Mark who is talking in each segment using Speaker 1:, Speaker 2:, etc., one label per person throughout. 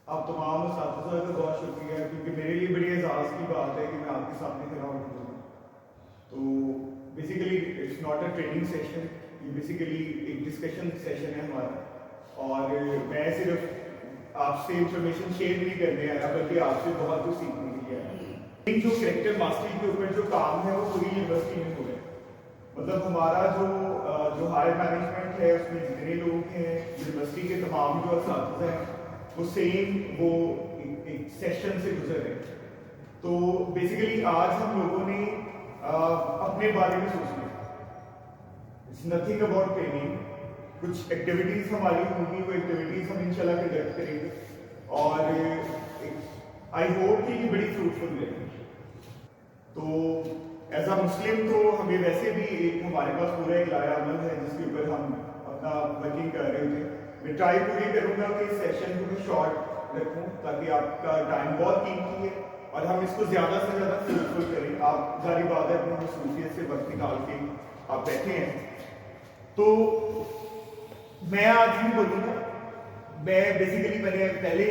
Speaker 1: آپ تمام اساتذہ کا بہت شکریہ، کیونکہ میرے لیے بڑی اعزاز کی بات ہے کہ میں آپ کے سامنے کھڑا ہوں. تو basically it's not a training session, یہ بیسیکلی ایک ڈسکشن سیشن ہے ہمارا، اور میں صرف آپ سے انفارمیشن شیئر نہیں کرنے آیا بلکہ آپ سے بہت کچھ سیکھنے کے لیے آیا. جو کریکٹر ماسٹری کے اوپر جو کام ہے وہ پوری یونیورسٹی میں ہو رہا ہے. مطلب ہمارا جو ہائر مینجمنٹ ہے اس میں جتنے لوگ ہیں یونیورسٹی کے تمام جو اساتذہ ہیں وہ سیم وہ ایک سیشن سے گزر رہے ہیں. تو بیسیکلی آج ہم لوگوں نے اپنے بارے میں سوچنا ہے. It's nothing about training. کچھ ایکٹیویٹیز ہماری ہوں گی، وہ ایکٹیویٹیز ہم انشاءاللہ کنڈکٹ کریں گے، اور آئی ہوپ کہ یہ بڑی فروٹفل رہے گی. تو ایز اے مسلم تو ہمیں ویسے بھی ایک ہمارے پاس پورا ایک لایا عمل ہے جس کے اوپر ہم اپنا ورکنگ کر رہے تھے. میں ٹرائی پوری کروں گا کہ اس سیشن کو میں شارٹ رکھوں تاکہ آپ کا ٹائم بہت قیمتی ہے اور ہم اس کو زیادہ سے زیادہ فروٹفل کریں. آپ ظاہری بات ہے اپنی مصروفیت سے وقت نکال کے آپ بیٹھے ہیں. تو میں آج بھی بولوں گا، میں بیسیکلی میں نے پہلے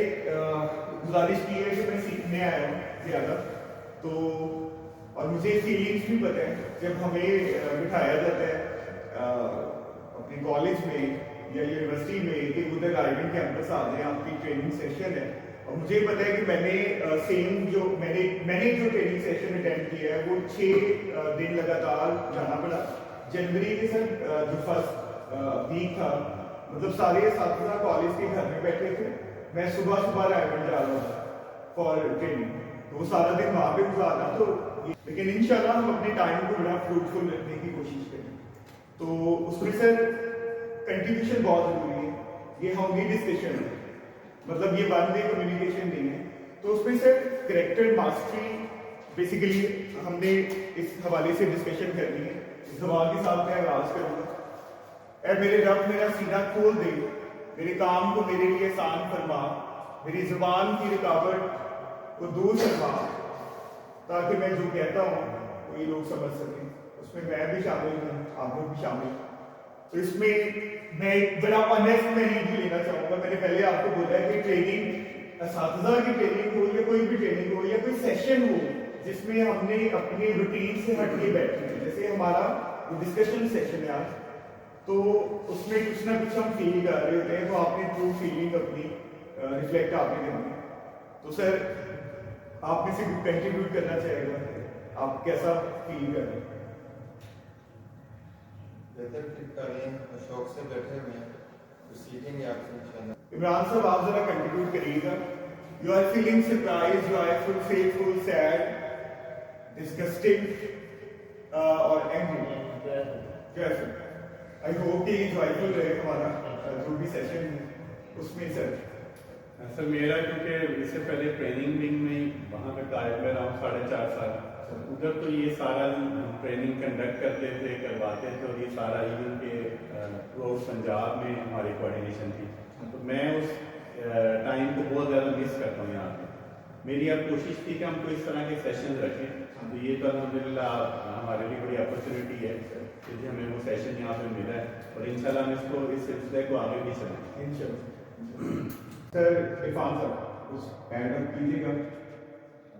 Speaker 1: گزارش کی ہے کہ میں سیکھنے آیا ہوں زیادہ. تو اور مجھے فیلنگس بھی پتہ ہے جب ہمیں بٹھایا جاتا ہے اپنے کالج میں یا یونیورسٹی میں کہ ادھر آئیڈن کیمپس آ جائیں، آپ کی ٹریننگ سیشن ہے. اور مجھے پتہ ہے کہ میں نے سیم جو میں نے جو ٹریننگ سیشن اٹینڈ کیا ہے وہ 6 دن لگاتار جانا پڑا. جنوری کے سر جو فرسٹ ویک تھا، مطلب سارے اساتذہ کالج کے گھر میں بیٹھے تھے، میں صبح صبح رائیڈن جا رہا تھا فار ٹریننگ. تو وہ سارا دن وہاں پہ گزارنا. تو لیکن انشاءاللہ ہم اپنے ٹائم کو بڑا فروٹفل رکھنے کی کوشش کریں. تو اس میں سر کنٹریبیوشن بہت ضروری ہے. یہ ہم بھی ڈسکشن ہے، مطلب یہ ون وے کمیونیکیشن نہیں ہے. تو اس میں سر کریکٹر ماسٹری بیسیکلی ہم نے اس حوالے سے ڈسکشن کرنی ہے. اس سوال کے ساتھ میں آغاز کروں گا. اے میرے رب میرا سینہ کھول دے، میرے کام کو میرے لیے آسان فرما، میری زبان کی رکاوٹ کو دور کروا تاکہ میں جو کہتا ہوں وہ یہ لوگ سمجھ سکیں. اس میں بھی شامل ہوں، آپ لوگ بھی شامل. تو اس میں میں ایک بڑا آنیسٹ میں ریویو لینا چاہوں گا. میں نے پہلے آپ کو بولا ہے کہ ٹریننگ اساتذہ کی ٹریننگ ہو یا کوئی بھی ٹریننگ ہو یا کوئی سیشن ہو جس میں ہم نے اپنے روٹین سے ہٹ کے بیٹھے ہیں، جیسے ہمارا ڈسکشن سیشن ہے آج، تو اس میں کچھ نہ کچھ ہم فیل کر رہے ہوتے ہیں. تو آپ نے ٹرو فیلنگ اپنی ریفلیکٹ آپ نے کرنی. تو سر آپ میں سے کنٹریبیوٹ کرنا چاہے گا، آپ کیسا فیل کر رہے ہیں؟
Speaker 2: بہتر ٹھیک کر رہے ہیں، شوق سے بیٹھے ہوئے ہیں، کچھ سیکھیں گے آپ سے انشاءاللہ.
Speaker 1: عمران صاحب آپ ذرا کنٹریبیوٹ کریے گا. You are feeling surprise, joyful, faithful, sad, disgusting اور اینگری. کیسے؟ آئی ہوپ کہ یہ جوائفل رہے ہمارا جو بھی سیشن ہے اس میں.
Speaker 3: سر میرا کیونکہ اس سے پہلے ٹریننگ ونگ میں وہاں پہ قائد میں رہا ہوں 4.5 سال. ادھر تو یہ سارا ٹریننگ کنڈکٹ کرتے تھے، کرواتے تھے، اور یہ سارا ایون کے پروز پنجاب میں ہماری کوآرڈینیشن تھی. تو میں اس ٹائم کو بہت زیادہ مس کرتا ہوں یہاں پہ. میری اب کوشش تھی کہ ہم کو اس طرح کے سیشن رکھیں. تو یہ تو الحمدللہ ہمارے لیے بڑی اپرچونیٹی ہے کہ ہمیں وہ سیشن یہاں پہ ملا ہے، اور انشاءاللہ ہم اس کو اس سلسلے کو آگے بھی چلائیں
Speaker 1: انشاءاللہ. سر عرفان صاحب کچھ ایڈ اپ کیجیے گا.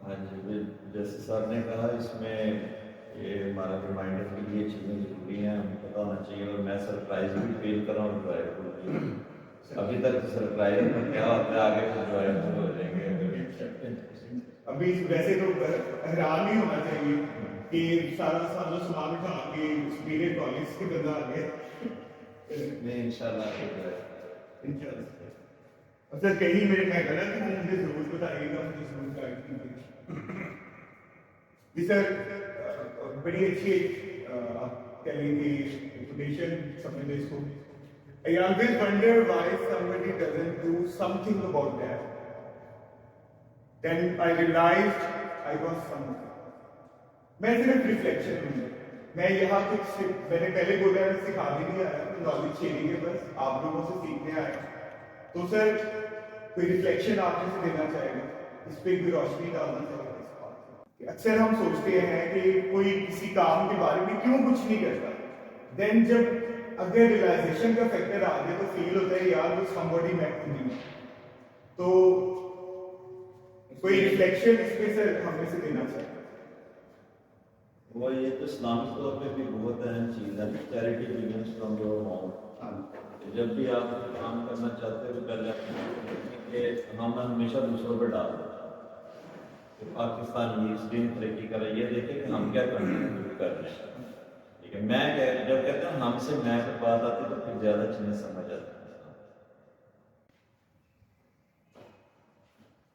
Speaker 4: ہاں جی، جیسے سر نے کہا اس میں یہ ہمارا ریمائنڈر کے لیے چیزیں ضروری ہیں، ہمیں پتہ ہونا چاہیے. اور میں سرپرائز بھی فیل کر رہا ہوں ڈرائیو. ابھی تک سرپرائز میں کیا ہوتا ہے، آگے تو ڈرائیو ہو جائیں گے.
Speaker 1: ابھی ویسے تو حیران نہیں ہونا چاہیے کہ سارا سامان اٹھا کے میرے کالج کے بندہ آ گیا.
Speaker 4: نہیں انشاءاللہ
Speaker 1: انشاءاللہ. اچھا کہیں میرے میں غلط ہوں، مجھے ضرور بتائیے گا، مجھے ضرور گائیڈ کیجیے. جی سر بڑی اچھی آپ کہہ لیں گے ریپوٹیشن سمجھتے اس کو. I always wonder why somebody doesn't do something about that. Then I realized I was something. میں صرف ریفلیکشن ہوں. میں یہاں کچھ میں نے پہلے بولا ہے سکھانے نہیں آیا، نالج شیئرنگ ہے، بس آپ لوگوں سے سیکھنے آئے. تو سر کوئی ریفلیکشن آپ سے دینا چاہے گا، اس پہ کوئی روشنی ڈالنا چاہے گا اس بات سے. اکثر ہم سوچتے ہیں کہ کوئی کسی کام کے بارے میں کیوں کچھ نہیں کرتا. دین جب اگر ریلائزیشن کا فیکٹر آ جائے تو فیل ہوتا ہے یار وہ somebody میں خود ہی. تو कोई रिफ्लेक्शन इसमें से हमें से देना चाहिए।
Speaker 4: वो ये तो इस्लामिक तौर पे भी बहुत अहम चीज़ है, charity begins from your home. जब भी आप काम करना चाहते हो तो पहले अपने कि हम हमेशा दूसरों पर डाल दें कि पाकिस्तान ये इस दिन तरक्की कर रहा है, ये देखें कि हम क्या कंट्रीब्यूट कर रहे हैं। ठीक है, मैं जब कहते हैं हमसे मैं पर बात आती है तो फिर ज़्यादा चीज़ें समझ आती हैं।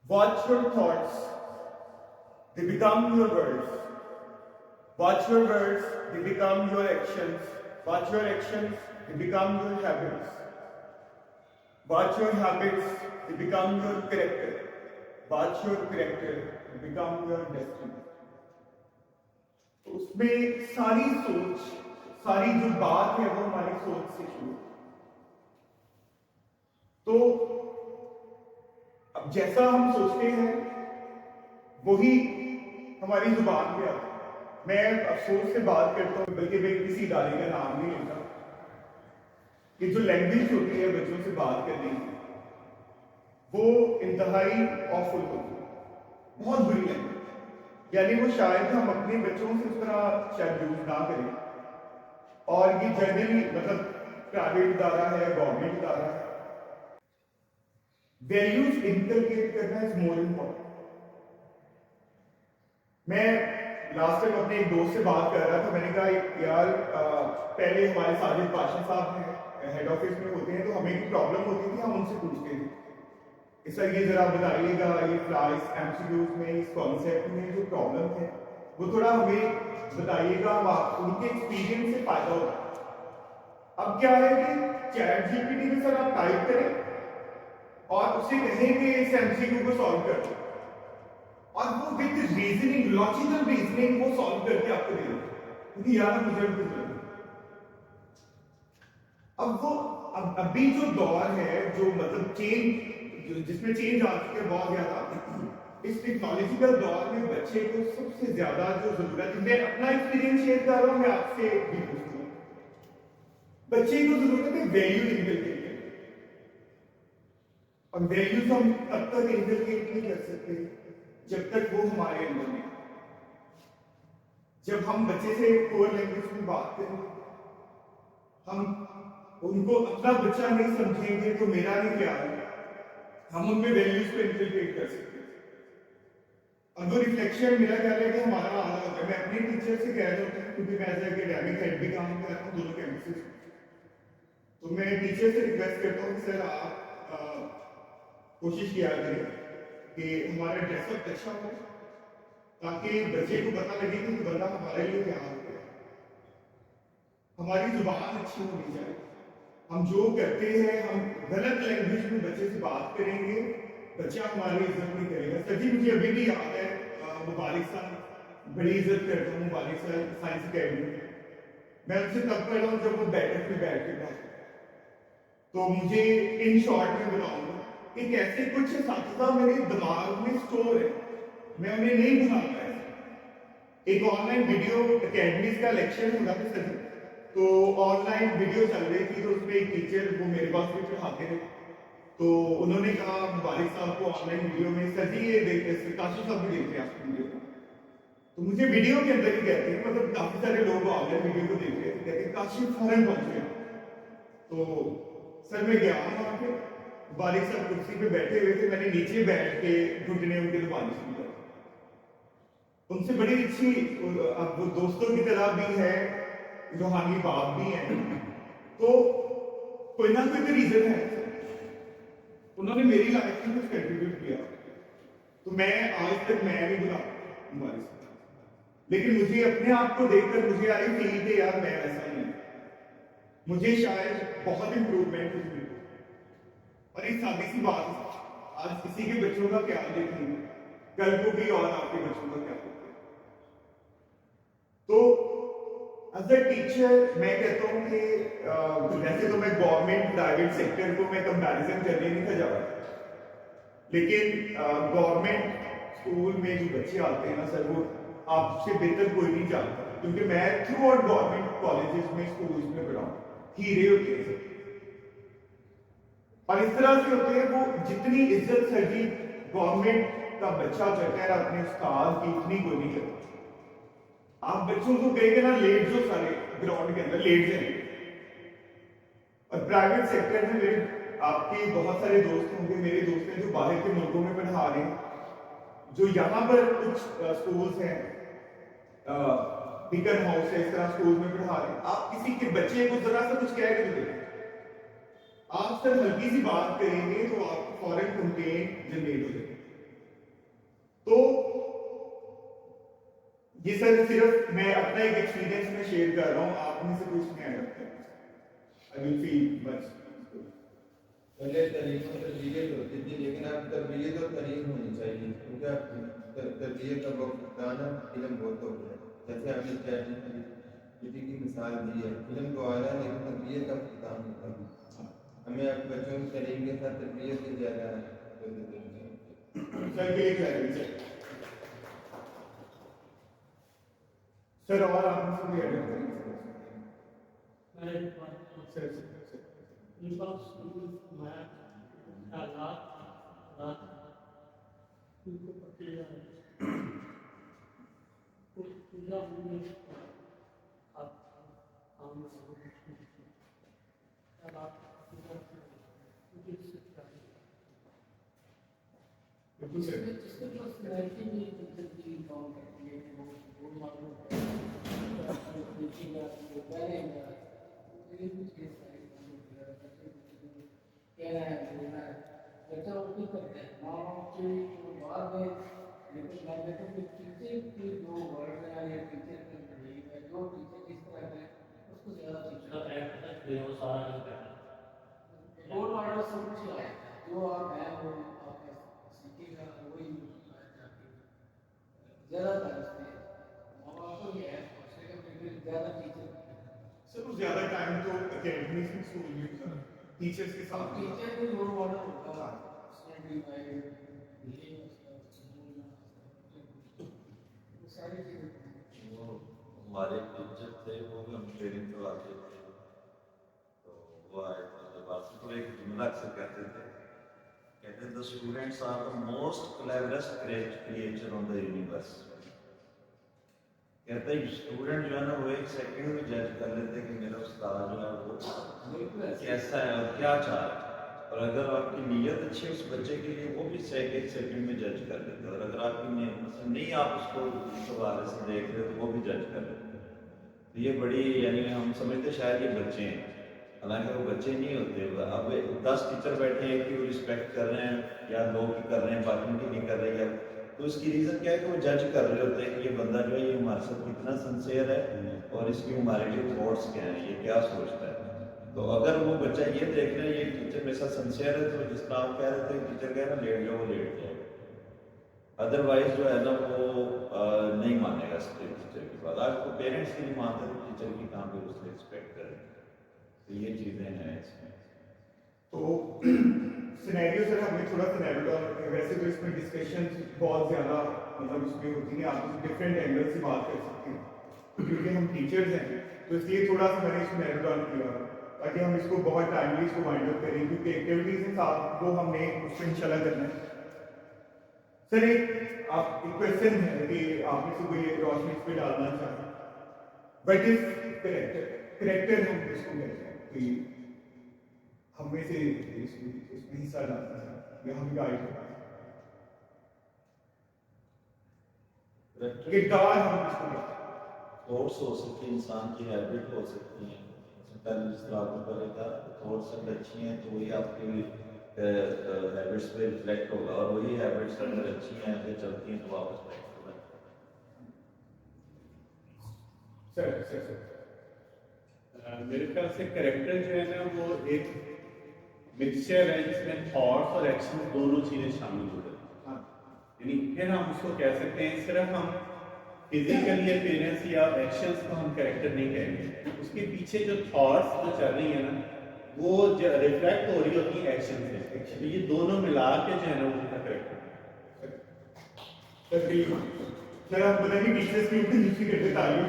Speaker 1: Watch your thoughts, they become your words. Watch your words, they become your actions. Watch your actions, they become your habits. Watch your habits, they become your character. Watch your character, they become your destiny. तो उसमें सारी सोच, सारी जो बात है वो हमारी सोच से शुरू। तो अब जैसा हम सोचते हैं वही हमारी जुबान पे आता है। मैं अफसोस से बात करता हूँ, बल्कि मैं किसी इदारे का नाम नहीं लेता, कि जो लैंग्वेज होती है बच्चों से बात करने की वो इंतहाई ऑफुल होती है, बहुत बुरी लैंग्वेज। यानी वो शायद हम अपने बच्चों से उस तरह शायद यूज ना करें। और ये जनरली मतलब प्राइवेट इदारा है, गवर्नमेंट इदारा है, वैल्यूज इनकलकेट करना इज मोर इम्पोर्टेंट। मैं लास्ट टाइम अपने एक दोस्त से बात कर रहा था, मैंने कहा यार पहले हमारे साजिद पाशा साहब हैं, हेड ऑफिस में होते हैं, तो हमें भी प्रॉब्लम होती थी, हम उनसे पूछते थे कि सर ये जरा बताइएगा, ये क्लास एमसीक्यूज में इस कॉन्सेप्ट में जो प्रॉब्लम है वो थोड़ा हमें बताइएगा, हम उनके एक्सपीरियंस से फायदा होगा। अब क्या है कि चैट जीपीटी में सर आप टाइप करें और उसे कहें कि इस एमसीक्यू को सॉल्व कर दो, और वो विद रीजनिंग, लॉजिकल रीजनिंग वो सॉल्व करके आपको दे देगा, क्योंकि यार रिजल्ट की जरूरत है। अब वो अभी जो दौर है, जो मतलब चेंज, जिसमें चेंज आ चुके हैं बहुत ज्यादा, इस टेक्नोलॉजिकल दौर में बच्चे को सबसे ज्यादा जो जरूरत है, मैं अपना एक्सपीरियंस शेयर कर रहा हूं, मैं आपसे भी पूछता हूं, बच्चे को जरूरत है वैल्यू इनकलकेट करने। और वैल्यूज हम तब तक इनकलकेट नहीं कर सकते जब तक वो हमारे अंदर में। जब हम बच्चे से कोर लैंग्वेज में बात करेंगे, हम उनको अपना बच्चा नहीं समझेंगे तो मेरा नहीं क्या है, हम उनमें वैल्यूज को इनकलकेट कर सकते हैं। और वो रिफ्लेक्शन मेरा क्या है कि हमारा आना होता है। मैं अपने टीचर से कह रहा हूँ, क्योंकि मैं एज एकेडमिक हेड भी काम कर रहा हूँ दोनों कैंपसेस में, तो मैं टीचर से रिक्वेस्ट करता हूँ कि सर आप कोशिश किया करें कि हमारा ड्रेसअप अच्छा हो, ताकि बच्चे को पता लगे कि बंदा हमारे लिए क्या हो गया। हमारी जुबान अच्छी होनी चाहिए, हम जो करते हैं, हम गलत लैंग्वेज में बच्चे से बात करेंगे, बच्चा हमारी इज्जत नहीं करेगा। सर जी मुझे अभी भी याद है, मुबारिक साहब बड़ी इज्जत करता हूँ, मुबारिक साहब साइंस अकेडमी, मैं उनसे तब कर रहा हूँ जब वो बैठक में बैठ के बात। तो मुझे इन शॉर्ट में बताऊंगा कि कैसे कुछ साथीता मेरे दिमाग में स्टोर है, मैं उन्हें नहीं भुला पाया। एक ऑनलाइन वीडियो अकेडमीज का लेक्चर होगा था सर, तो ऑनलाइन वीडियो चल रही थी, तो उसमें एक टीचर वो मेरे पास भी पढ़ाते थे, तो उन्होंने कहा मुबारिक साहब को ऑनलाइन वीडियो में, सर जी ये देखते, काशी साहब भी देखते हैं आपकी वीडियो को। तो मुझे वीडियो के अंदर ही कहते हैं, मतलब काफी सारे लोग ऑनलाइन वीडियो को देख रहे थे, कहते हैं काशी फौरन पहुंचे। तो सर मैं गया वहां पे, मुबारिक साहब कुर्सी पे बैठे हुए थे, मैंने नीचे बैठ के घुटने उनके दबाने शुरू कर, उनसे बड़ी अच्छी, अब वो दोस्तों की तरह भी है, रूहानी बाप भी है, तो कोई ना कोई तो रीजन है, उन्होंने मेरी लाइफ में कुछ कंट्रीब्यूट किया। तो मैं आज तक मैं नहीं बुला मुबारिक साहब, लेकिन मुझे अपने आप को देखकर मुझे आई फील कि यार मैं ऐसा नहीं, मुझे शायद बहुत इंप्रूवमेंट हुई। और एक सादी सी बात, आज किसी के बच्चों का क्या देखेंगे, कल को भी और आपके बच्चों का क्या होगा। तो एज ए टीचर मैं कहता हूँ कि वैसे तो मैं गवर्नमेंट प्राइवेट सेक्टर को मैं कंपैरिजन करने नहीं था जा रहा, लेकिन गवर्नमेंट स्कूल में जो बच्चे आते हैं ना सर, वो आपसे बेहतर कोई नहीं जानता, क्योंकि मैं थ्रू आउट गवर्नमेंट कॉलेजेस में, स्कूल्स में पढ़ा हूँ, हीरे होते हैं और इस तरह से होते हैं। वो जितनी इज्जत सर जी गवर्नमेंट आपका बच्चा कहता है अपने उस्ताद की इतनी कोई नहीं करता। आप बच्चों को कहेंगे ना लेट जो सारे ग्राउंड के अंदर लेट जाएंगे। और प्राइवेट सेक्टर में मेरे आपके बहुत सारे दोस्त होंगे, मेरे दोस्त हैं जो बाहर के मुल्कों में पढ़ा रहे हैं, जो यहाँ पर कुछ स्कूल्स हैं, डिकन हाउस है, इस तरह स्कूल में पढ़ा रहे हैं। आप किसी के बच्चे को जरा सा कुछ कह के दें, आप सर हल्की सी बात करेंगे तो आपको फौरन कंप्लेंट जनरेट हो जाएगी। तो ये सर सिर्फ मैं अपना एक एक्सपीरियंस में शेयर कर रहा हूँ, आप में से कुछ नहीं आया। I will feel much.
Speaker 2: पहले तालीम और तरबियत होती थी, लेकिन अब तरबियत और तालीम होनी चाहिए, क्योंकि अब तरबियत का बख्ताना इल्म बहुत हो गया। जैसे आपने ChatGPT की मिसाल दी है, इल्म तो आ रहा है लेकिन तरबियत का इख्तिताम नहीं है। हमें अब बच्चों की तालीम के साथ तरबियत की ज़्यादा
Speaker 1: सर ये क्लैरिटी सर, और आप मुझे ऐड करें सर। सर ज्यादा टाइम तो एकेडमी में स्कूल में टीचर्स के साथ
Speaker 5: टीचर भी रोल मॉडल होगा। सारी चीजें
Speaker 4: वो हमारे टीचर थे, वो भी हम ट्रेनिंग करवाते थे, तो वो आए थे जब आपसे तो एक जुमला अक्सर कहते थे, the students are the most cleverest creature on the universe. कहते हैं स्टूडेंट जो है ना वो एक सेकंड में जज कर लेते हैं कि मेरा उस्ताद जो है वो कैसा है और क्या चाह रहा है, और अगर आपकी नीयत अच्छी है उस बच्चे के लिए वो भी एक सेकंड में जज कर लेते हैं, और अगर आपकी नीयत नहीं, आप उसको इस हवाले से देख रहे हो तो वो भी जज कर लेते हैं। तो ये बड़ी, यानी हम समझते शायद ये बच्चे हैं, हालांकि वो बच्चे नहीं होते। अब 10 टीचर बैठे हैं, एक की रिस्पेक्ट कर रहे हैं या 2 की कर रहे हैं, बाकी की नहीं कर रहे हैं, तो उसकी रीज़न क्या है कि वो जज कर रहे होते हैं कि ये बंदा जो है ये हमारे साथ कितना सिंसियर है और इसकी हमारे लिए थॉट्स क्या हैं, ये क्या सोचता है। तो अगर वो बच्चा ये देख रहे हैं ये टीचर मेरे साथ सिंसियर है, तो जिस तरह आप कह रहे थे टीचर कह रहे लेट जाओ, वो लेट जाए, अदरवाइज जो है ना वो नहीं मानेगा टीचर की बात। आज तो पेरेंट्स की नहीं मानते तो टीचर की कहाँ पर उससे रिस्पेक्ट करें। तो ये चीज़ें हैं इसमें।
Speaker 1: तो सिनेरियो सर हमने थोड़ा सिनेरियो का, वैसे तो इसमें डिस्कशन बहुत ज़्यादा मतलब उसमें होती है, आप डिफरेंट एंगल से बात कर सकते हैं, क्योंकि हम टीचर्स हैं तो इसलिए थोड़ा सा मैंने इसमें सिनेरियो डाउन किया ताकि हम इसको बहुत टाइमली इसको वाइंड अप करें, क्योंकि एक्टिविटीज हैं साथ वो हमने उसको इंशाल्लाह करना है। सर एक आप एक क्वेश्चन है कि आपने से कोई रोशनी इस पे डालना चाहें, बट इज करेक्टर हम इसको कहते हैं कि हमें से इसमें हिस्सा डालना है या हम गाइड करना है, किरदार हम इसको कहते हैं।
Speaker 4: थॉट्स हो सकती है, इंसान की हैबिट हो सकती है। पहले जिस तरह आपने पहले कहा थॉट्स अगर अच्छी हैं तो वही आपकी हैबिट्स पे रिफ्लेक्ट होगा, और वही हैबिट्स अगर अच्छी हैं आगे चलती हैं तो वापस बैक होगा।
Speaker 1: सर
Speaker 3: मेरे ख्याल से कैरेक्टर जो है ना वो एक मिक्सचर है जिसमें थॉट्स और एक्शन दोनों चीज़ें शामिल हो जाती हैं। यानी फिर हम उसको कह सकते हैं, सिर्फ हम फिजिकली अपीयरेंस या एक्शंस को हम कैरेक्टर नहीं कहेंगे, उसके पीछे जो थॉट्स जो चल रही है ना वो रिफ्लेक्ट हो रही होती है एक्शन से, तो ये दोनों मिला के जो है ना उनका कैरेक्टर।
Speaker 1: सर आप पता नहीं टीचर्स की ऊपर नीचे करते तालियों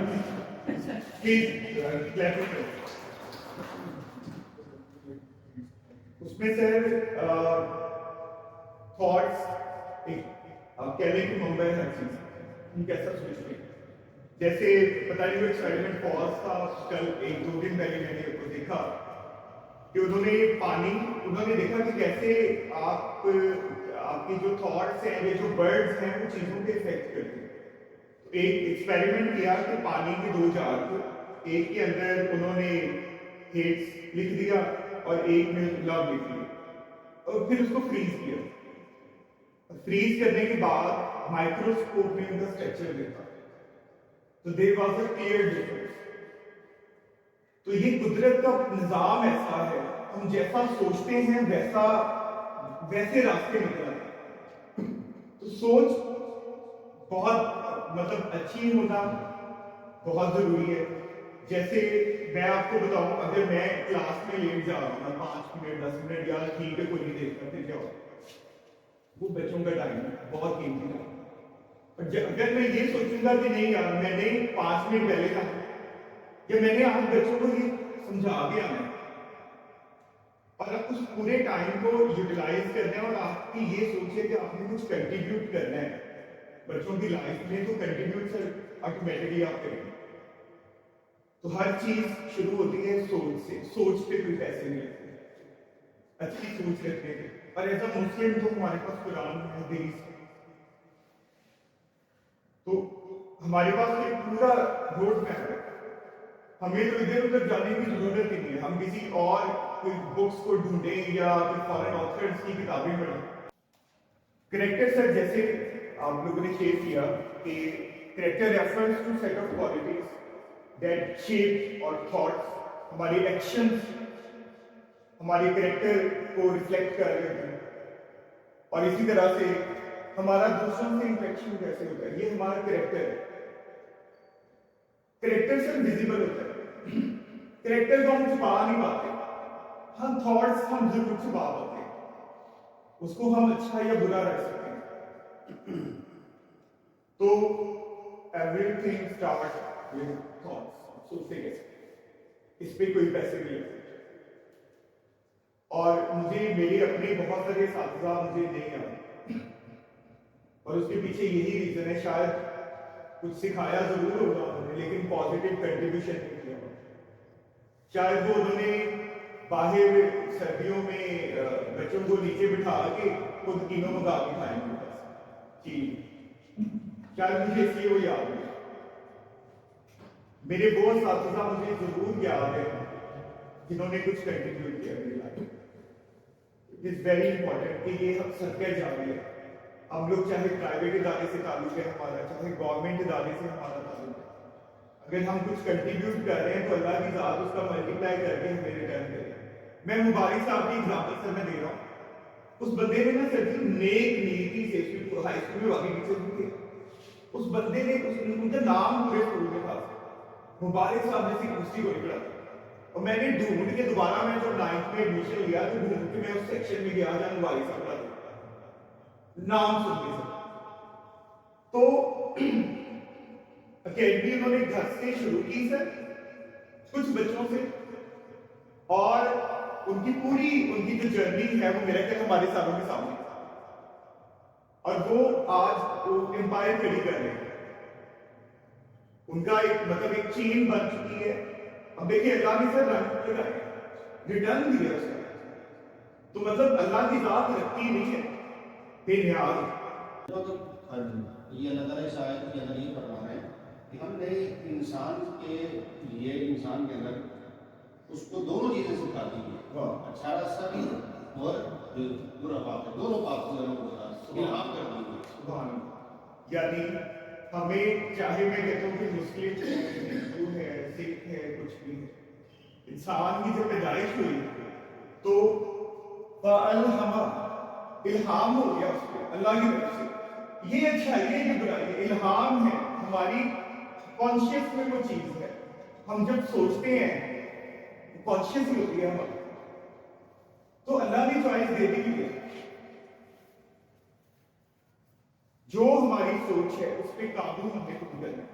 Speaker 1: उसमें सर थॉट्स आप कह लें कि मुंबई हर चीज हम कैसा सोचते हैं। जैसे पता नहीं वो एक्सपेरिमेंट फॉल्स था, कल 1-2 दिन पहले मैंने उसको देखा कि उन्होंने देखा कि कैसे आपकी जो थॉट्स हैं, ये जो वर्ड्स हैं, वो चीज़ों पे इफेक्ट करते हैं। तो एक एक्सपेरिमेंट किया कि पानी के 2 जार थे, एक के अंदर उन्होंने हेट्स लिख दिया और एक में लव लिख दिया और फिर उसको फ्रीज किया। फ्रीज करने के बाद माइक्रोस्कोप में उनका स्ट्रक्चर देखा तो there was a clear difference. तो ये कुदरत का निजाम ऐसा है, हम जैसा सोचते हैं वैसे रास्ते निकल आते हैं। तो सोच बहुत अच्छी होना बहुत जरूरी है। जैसे मैं आपको बताऊं, अगर मैं क्लास में लेट जा रहा हूँ 5 मिनट 10 मिनट, यार ठीक है कोई नहीं देखता, फिर क्या होगा, वो बच्चों का टाइम है, बहुत कीमती टाइम। और अगर मैं ये सोचूंगा कि नहीं यार मैंने 5 मिनट पहले था या मैंने आज बच्चों को ये समझा के आना है और आप उस पूरे टाइम को यूटिलाइज करना है और आपकी ये सोच है कि आपने कुछ कंट्रीब्यूट करना है बच्चों की लाइफ में, तो कंट्रीब्यूट सर ऑटोमेटिकली आप करेंगे। तो हर चीज शुरू होती है सोच से, सोच पे कोई पैसे नहीं लगते, अच्छी सोच रखने के। और एज अ मुस्लिम तो हमारे पास कुरान है, हदीस है, तो हमारे पास एक पूरा रोड मैप है। हमें तो इधर उधर जाने की जरूरत ही नहीं है, हम किसी और कोई बुक्स को ढूंढें या कोई फॉरेन ऑथर्स की किताबें पढ़ें। करेक्टर सर जैसे आप लोगों ने शेयर किया कि character refers to set of qualities that shape our thoughts, हमारी एक्शंस हमारे करेक्टर को रिफ्लेक्ट कर रहे हैं। और इसी तरह से हमारा दूसरों से इंटरेक्शन कैसे होता है, ये हमारा करेक्टर है। करेक्टर से विजिबल होता है, करेक्टर को हम छुपा नहीं पाते, हम थॉट्स हम जरूर छुपा पाते हैं, उसको हम अच्छा या बुरा रख सकते हैं। तो एवरीथिंग स्टार्ट विद थॉट्स, सोचते कैसे, इस पे कोई पैसे नहीं लगते। और मुझे मेरे अपने बहुत सारे साथी मुझे नहीं आते और उसके पीछे यही रीजन है, शायद कुछ सिखाया जरूर होगा उन्होंने लेकिन पॉजिटिव कंट्रीब्यूशन नहीं किया होगा। शायद वो उन्होंने बाहर सर्दियों में बच्चों को नीचे बिठा के खुद तीनों मंगा के खाएंगे शायद मुझे इसलिए वो याद है। मेरे बहुत साथी मुझे जरूर याद है जिन्होंने कुछ कंट्रीब्यूट किया मेरी life. It is very important कि ये हम सर्कल जारी है। हम लोग चाहे प्राइवेट इदारे से ताल्लुक है हमारा, चाहे गवर्नमेंट इदारे से हमारा ताल्लुक है, अगर हम कुछ कंट्रीब्यूट कर रहे हैं तो अल्लाह की ज़ात उसका मल्टीप्लाई करके हमें रिटर्न करे। मैं मुबारक साहब की एग्जाम्पल सर मैं दे रहा हूँ, उस बंदे ने ना सर जी नेक नीति से हाई स्कूल में वाकई टीचर भी थे, उस बंदे ने उनका नाम पूरे स्कूल में था, मुबारक साहब जैसी कुर्सी को निकला। और मैंने ढूंढ के दोबारा मैं जब 9th में एडमिशन लिया तो ढूंढ के मैं उस सेक्शन में गया जहाँ मुबारक साहब का नाम सुन के सर। तो अकेडमी उन्होंने घर से शुरू की सर, कुछ बच्चों से, और उनकी जो जर्नी है वो मेरा ख्याल हमारे सालों के सामने, और वो आज वो एम्पायर खड़ी कर रहे हैं। उनका एक चेन बन चुकी है। अब देखिए अल्लाह ने सर रंग लगाए, रिटर्न दिया उसका, तो अल्लाह की जात रखती नहीं है बेनियाज।
Speaker 6: ये अल्लाह ताला इस आयत के अंदर ये फरमा है कि हमने इंसान के लिए इंसान के अंदर उसको दोनों चीजें सिखा दी है, अच्छा रास्ता भी और बुरा पाप, दोनों पाप को इल्हाम कर दी।
Speaker 1: यानी हमें चाहे मैं कहता हूँ कि मुस्लिम है, हिंदू है, सिख है, कुछ भी है, इंसान की जब पैदाइश हुई तो इल्हाम हो गया उसको अल्लाह की तरफ से। ये अच्छाई है, ये बुराई है, इल्हाम है, हमारी कॉन्शियस में वो चीज है। हम जब सोचते हैं कॉन्शियस ही होती है हमारी, तो अल्लाह ने चॉइस दे दी है। जो हमारी सोच है उस पर काबू हमने खुद करना है।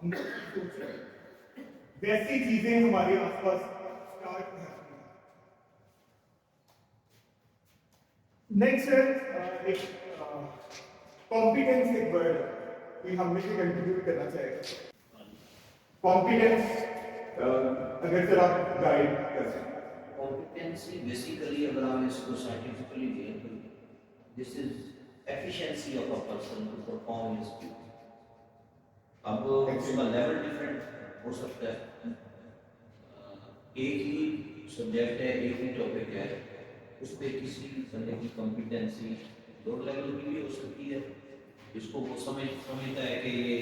Speaker 1: हम सोच रहे हैं वैसी चीजें हमारे आसपास स्टार्ट करती हैं। नेक्स्ट है एक कॉम्पिटेंस एक वर्ड कि हम में से कंट्रीब्यूट करना चाहेगा कॉम्पिटेंस अगर सर आप गाइड कर सकें
Speaker 7: Competency basically अगर हम इसको scientifically दें तो this is efficiency of a person to perform his duty. अब उसका लेवल डिफरेंट हो सकता है, एक ही सब्जेक्ट है, एक ही टॉपिक है, उस पर किसी बंदे की कॉम्पिटेंसी दो लेवल की भी हो सकती है, जिसको वो समझता है कि ये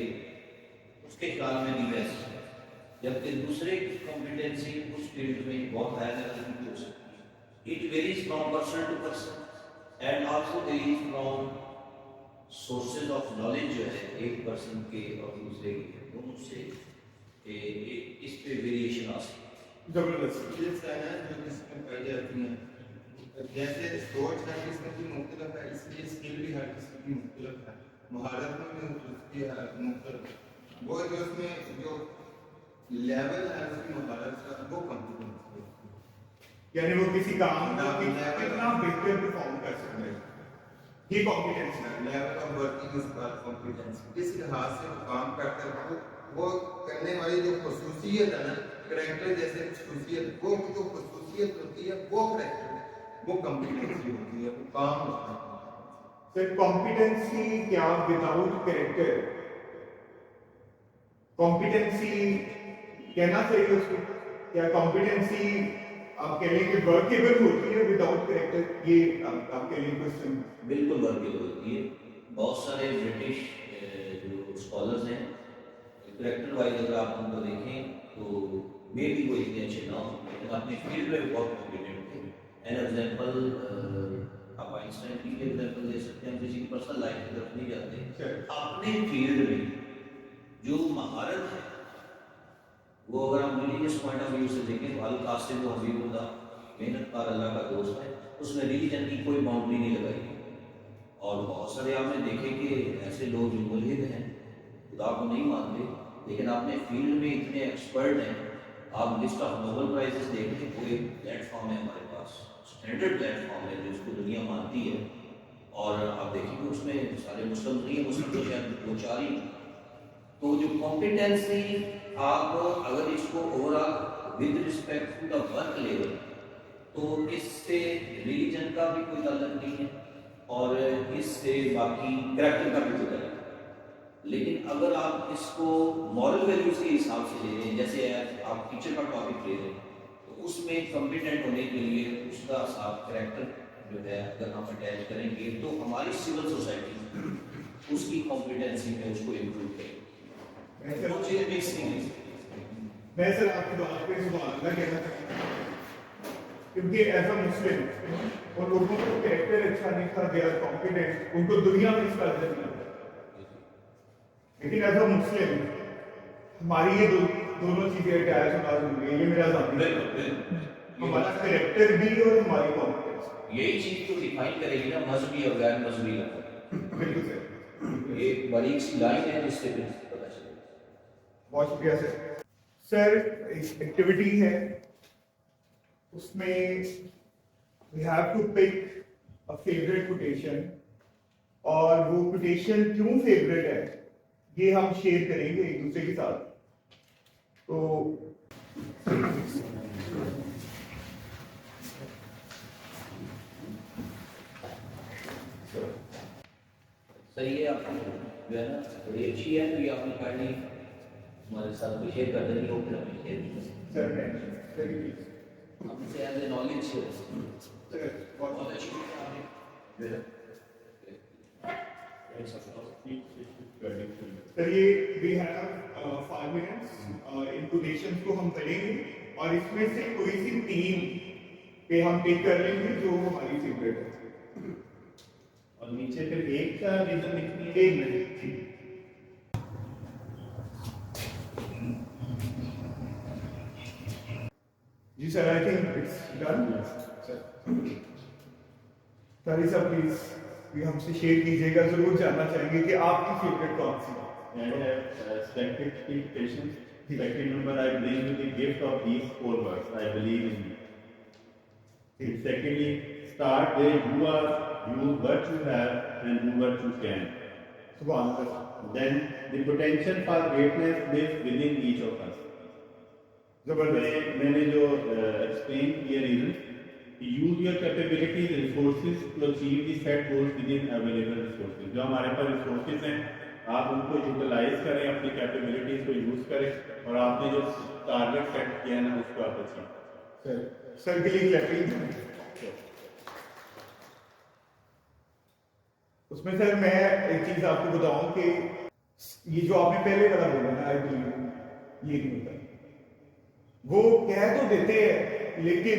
Speaker 7: उसके ख्याल में भी बेस्ट है, जबकि दूसरे की कॉम्पिटेंसी उस फील्ड में बहुत हाई लेवल की हो सकती है. It varies from person to person and also varies from sources of knowledge जो है एक पर्सन के और दूसरे के दोनों से इस पे वेरिएशन आ सकती है.
Speaker 1: जबरदस्त
Speaker 2: स्किल्स है ना जो किसमें पाई जाती हैं, जैसे सोच हर किसी की मुख्तलिफ है, इसलिए स्किल भी हर किसी की मुख्तलिफ है, महारत में भी उसकी मुख्तलिफ है. वो जो उसमें जो लेवल है उसकी महारत का वो कॉम्पिटेंस है,
Speaker 1: यानी वो किसी काम का कितना बेहतर परफॉर्म कर सकते हैं, ये कॉम्पिटेंस है.
Speaker 2: Level of working is called competence. किस लिहाज से वो काम करता है, वो करने वाली जो खसूसियत है ना, करैक्टर जैसे खसूसियत, वो जो खसूसियत होती है वो करैक्टर वो कॉम्पिटेंसी होती है, वो काम होता है.
Speaker 1: सर कॉम्पिटेंसी क्या विदाउट कैरेक्टर, कॉम्पिटेंसी कहना चाहिए उसको, क्या कॉम्पिटेंसी आप कह लेंगे वर्केबल होती है विदाउट कैरेक्टर, ये आपके लिए क्वेश्चन.
Speaker 7: बिल्कुल वर्केबल होती है. बहुत सारे ब्रिटिश जो स्कॉलर्स हैं, करेक्टर वाइज अगर आप उनको देखें तो मे भी वो इतने अच्छे ना हो, लेकिन अपने फील्ड में बहुत कॉम्पिटेंट थे. एन एग्जाम्पल आप आइंस्टाइन की एग्जाम्पल दे सकते हैं, किसी की पर्सनल लाइफ की तरफ नहीं जाते, अपने फील्ड में जो महारत है वो अगर हम रिलीजियस पॉइंट ऑफ व्यू से देखें तो अल कासिम हबीबुल्लाह मेहनतकार अल्लाह का दोस्त है, उसने रिलीजन की कोई बाउंड्री नहीं लगाई. और बहुत सारे आपने देखे कि ऐसे लोग जो मुल्हिद हैं, खुदा को नहीं मानते, लेकिन अपने फील्ड में इतने एक्सपर्ट हैं. आप लिस्ट ऑफ नोबेल प्राइजेस देख लें, वो एक प्लेटफॉर्म है हमारे पास, स्टैंडर्ड प्लेटफॉर्म है जिसको दुनिया मानती है, और आप देखेंगे उसमें सारे मुस्लिम नहीं है, मुस्लिम तो शायद दो चार ही. तो जो कॉम्पिटेंसी आप अगर इसको overall with respect to the work level, तो इससे रिलीजन का भी कोई ताल्लुक नहीं है और इससे बाकी कैरेक्टर का भी कोई ताल्लुक नहीं. लेकिन अगर आप इसको मॉरल वैल्यूज के हिसाब से ले लें, जैसे आप टीचर का टॉपिक ले लें, तो उसमें कॉम्पिटेंट होने के लिए उसका आप कैरेक्टर जो है अगर हम अटैच करेंगे तो हमारी सिविल सोसाइटी उसकी कॉम्पिटेंसी में उसको इम्प्रूव करेगी. वो चीज़ मिक्स नहीं है.
Speaker 1: मैं सर आपकी बात पे सुभान अल्लाह कहना चाहता हूँ, क्योंकि एज अ मुस्लिम उन लोगों को कैरेक्टर अच्छा नहीं था, दे आर कॉम्पिटेंट, उनको दुनिया में इसका अदर नहीं होता. लेकिन एज अ मुस्लिम हमारी ये दोनों चीजें अटैच होना जरूरी है. ये मेरा ज़ाती है, हमारा कैरेक्टर भी और हमारी कॉम्पिटेंस.
Speaker 7: यही चीज तो डिफाइन करेगी ना मजहबी और गैर मजहबी का.
Speaker 1: बिल्कुल सर,
Speaker 7: एक बारीक सी लाइन है जिससे फिर पता चलेगा.
Speaker 1: बहुत शुक्रिया सर. सर एक एक्टिविटी है, उसमें we have to pick a favourite quotation, और वो कोटेशन क्यों फेवरेट है ये हम शेयर करेंगे एक दूसरे के साथ. तो
Speaker 7: सर ये आपकी जो है ना बड़ी अच्छी है, तो ये आपने पढ़नी हमारे साथ में शेयर कर देनी हो, फिर हमें शेयर की
Speaker 1: सर मैं
Speaker 7: हमसे एज ए नॉलेज
Speaker 1: सर बहुत
Speaker 7: बहुत अच्छी चीज़ है आपने जो है.
Speaker 1: सर ये वी हैव 5 मिनट्स, इन कोटेशंस को हम पढ़ेंगे और इसमें से कोई सी 3 पे हम टिक कर लेंगे जो हमारी फेवरेट है.
Speaker 3: और नीचे फिर एक का रीजन लिखनी है.
Speaker 1: एक मिनट. जी sir, I think it's done. Sir please ये हमसे शेयर कीजिएगा, जरूर जानना चाहेंगे कि आपकी फेवरेट कौन सी है.
Speaker 3: I have selected 3 patients. Second number, I bring you the gift of these 4 words. I believe in you. Secondly, start where you are, use what you have, and do what you can.
Speaker 1: सुभान अल्लाह
Speaker 3: Then the potential for greatness lives within each of us.
Speaker 1: जबरदस्त
Speaker 3: मैंने जो explain किया reason, use your capabilities, resources to achieve the set goals within available resources. जो हमारे पास resources हैं, आप उनको utilize करें, अपनी capabilities को use करें और आपने जो target set किया है ना उसको आप achieve करें.
Speaker 1: सर के लिए क्लैपिंग। उसमें सर मैं एक चीज आपको बताऊं कि ये जो आपने पहले वाला बोला ना, आई बिलीव, ये नहीं होता। वो कह तो देते हैं लेकिन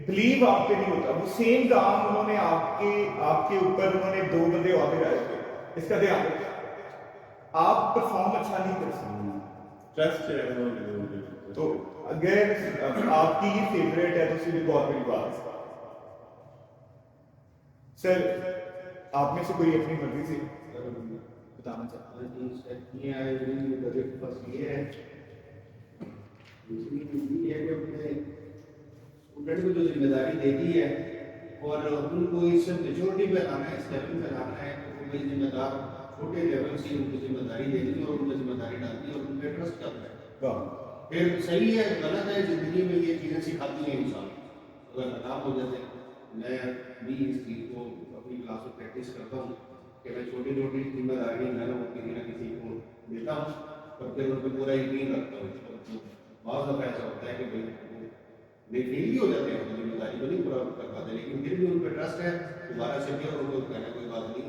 Speaker 1: बिलीव आप पे नहीं होता। वो सेम काम उन्होंने आपके ऊपर उन्होंने 2 बंदे और भी डाले थे, इसका ध्यान रखें। आप परफॉर्म अच्छा नहीं कर सकते।
Speaker 3: Trust है वो
Speaker 1: तो अगर आपकी ये फेवरेट है तो सिर्फ बहुत बड़ी बात है। सर आप में से कोई अपनी मर्जी से बताना चाहता
Speaker 6: स्टूडेंट को जो जिम्मेदारी देती है और उनको इस मेच्योरिटी पे लाना है, इस लेवल पे लाना है, तो कोई जिम्मेदार छोटे लेवल से उनको जिम्मेदारी देनी है और उनको जिम्मेदारी डालती है और उन पर ट्रस्ट करना है। फिर सही है गलत है, जिंदगी में ये चीज़ें सिखाती हैं इंसान। अगर नाकाम हो जाते हैं, मैं भी इस चीज़ को अपनी क्लास में प्रैक्टिस करता हूँ कि मैं छोटी छोटी जिम्मेदारियाँ मैं किसी न किसी को देता हूँ और फिर उन पर पूरा यकीन रखता हूँ। बहुत दफ़ा ऐसा होता है कि भाई फेल भी हो जाते हैं, तो जिम्मेदारी को नहीं पूरा कर पाते, लेकिन फिर भी उन पर ट्रस्ट है, दोबारा से फिर उनको कहना कोई बात नहीं,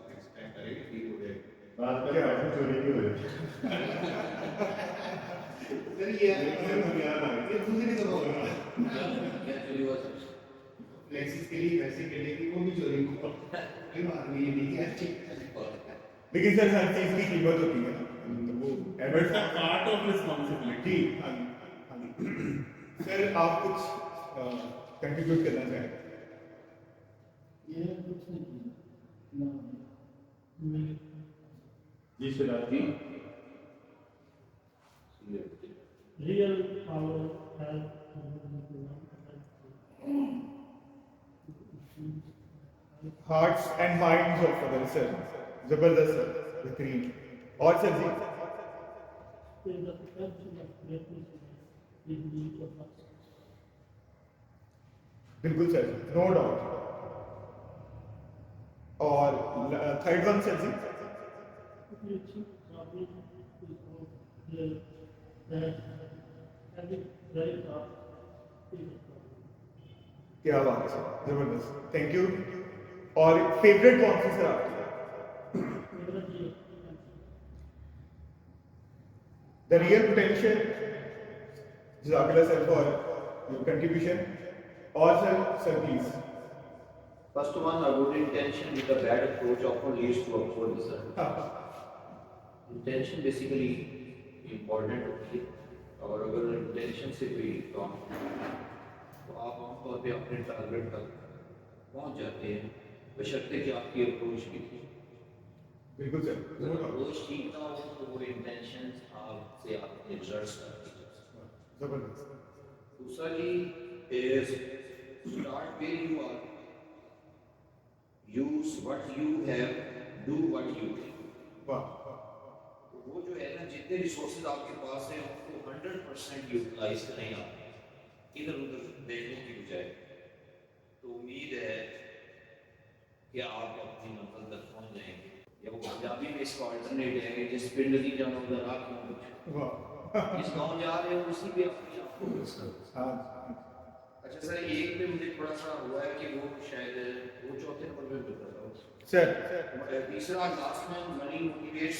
Speaker 6: नेक्स्ट टाइम करेंगे, ठीक हो जाएगी।
Speaker 1: बात करें आज चोरी की हो जाए ये दूसरी दफा फ्लेक्सिस के लिए पैसे के लिए कि वो भी चोरी को कोई बात नहीं, ये नहीं है। लेकिन सर हर चीज की कीमत होती है, तो वो
Speaker 3: It's a part of responsibility.
Speaker 1: जी हाँ जी। सर आप कुछ कंट्रीब्यूट करना चाहें?
Speaker 5: ये कुछ नहीं ना
Speaker 3: जी Shiraz ji.
Speaker 5: real power has
Speaker 1: hearts and minds of other sir, जबरदस्त सर, बेहतरीन। और सर जी
Speaker 5: is the potential of greatness in each of us.
Speaker 1: बिल्कुल सर, नो डाउट। और थर्ड वन सर जी
Speaker 5: Which probably is that having very thought is a problem.
Speaker 1: क्या बात है सर, जबरदस्त, थैंक यू। और फेवरेट कौन सी सर आपकी?
Speaker 5: Favorite year.
Speaker 1: The real potential, जज़ाकल्लाह सर फॉर योर कंट्रीब्यूशन। और sir please.
Speaker 7: First one, a good intention with a bad approach often leads to a poor result. Intention basically important होती है और अगर intention से कोई काम तो आप आमतौर पे अपने टारगेट तक पहुंच जाते हैं, बशर्ते कि आपकी अप्रोच भी थी।
Speaker 1: बिल्कुल सर,
Speaker 7: अगर अप्रोच ठीक ना हो तो वो इंटेंशन आपसे आपके रिजल्ट्स करती है।
Speaker 1: जबरदस्त।
Speaker 7: दूसरा जी is start where you are, use what you have, do what you can.
Speaker 1: वाह,
Speaker 7: तो वो जो है ना, जितने रिसोर्सेज आपके पास हैं उनको 100% यूटिलाइज करें आप, इधर उधर देखने की बजाय। तो उम्मीद है कि आप अपनी मंजिल तक पहुंच जाएंगे। या वो पंजाबी में इसका अल्टरनेट है कि जिस पिंड की जानो उधर आ क्यों कुछ,
Speaker 1: वाह,
Speaker 7: जिस गाँव जा रहे हो उसी पे अपने आप को फोकस करो।
Speaker 1: हाँ,
Speaker 7: अच्छा सर, एक में मुझे थोड़ा सा हुआ है कि वो शायद वो चौथे नंबर पे बता रहा हूँ
Speaker 1: सर
Speaker 7: तीसरा लास्ट में money motivates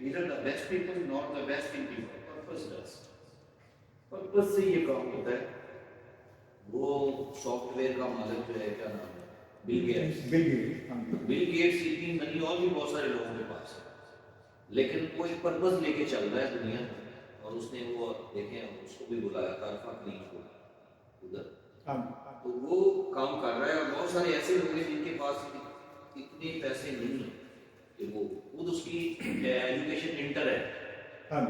Speaker 7: neither the best people nor the best in people, purpose does. Purpose से ये काम होता है। वो सॉफ्टवेयर का मालिक जो है, क्या नाम है, बिल गेट्स। बिल गेट्स इतनी मनी और भी बहुत सारे लोगों के पास है, लेकिन वो एक पर्पस लेके चल रहा है दुनिया में, और उसने वो देखें उसको भी बुलाया कारफा क्लीन को उधर, तो वो काम कर रहा है। और बहुत सारे ऐसे लोग हैं जिनके पास इतने पैसे नहीं है कि वो खुद उसकी एजुकेशन इंटर है,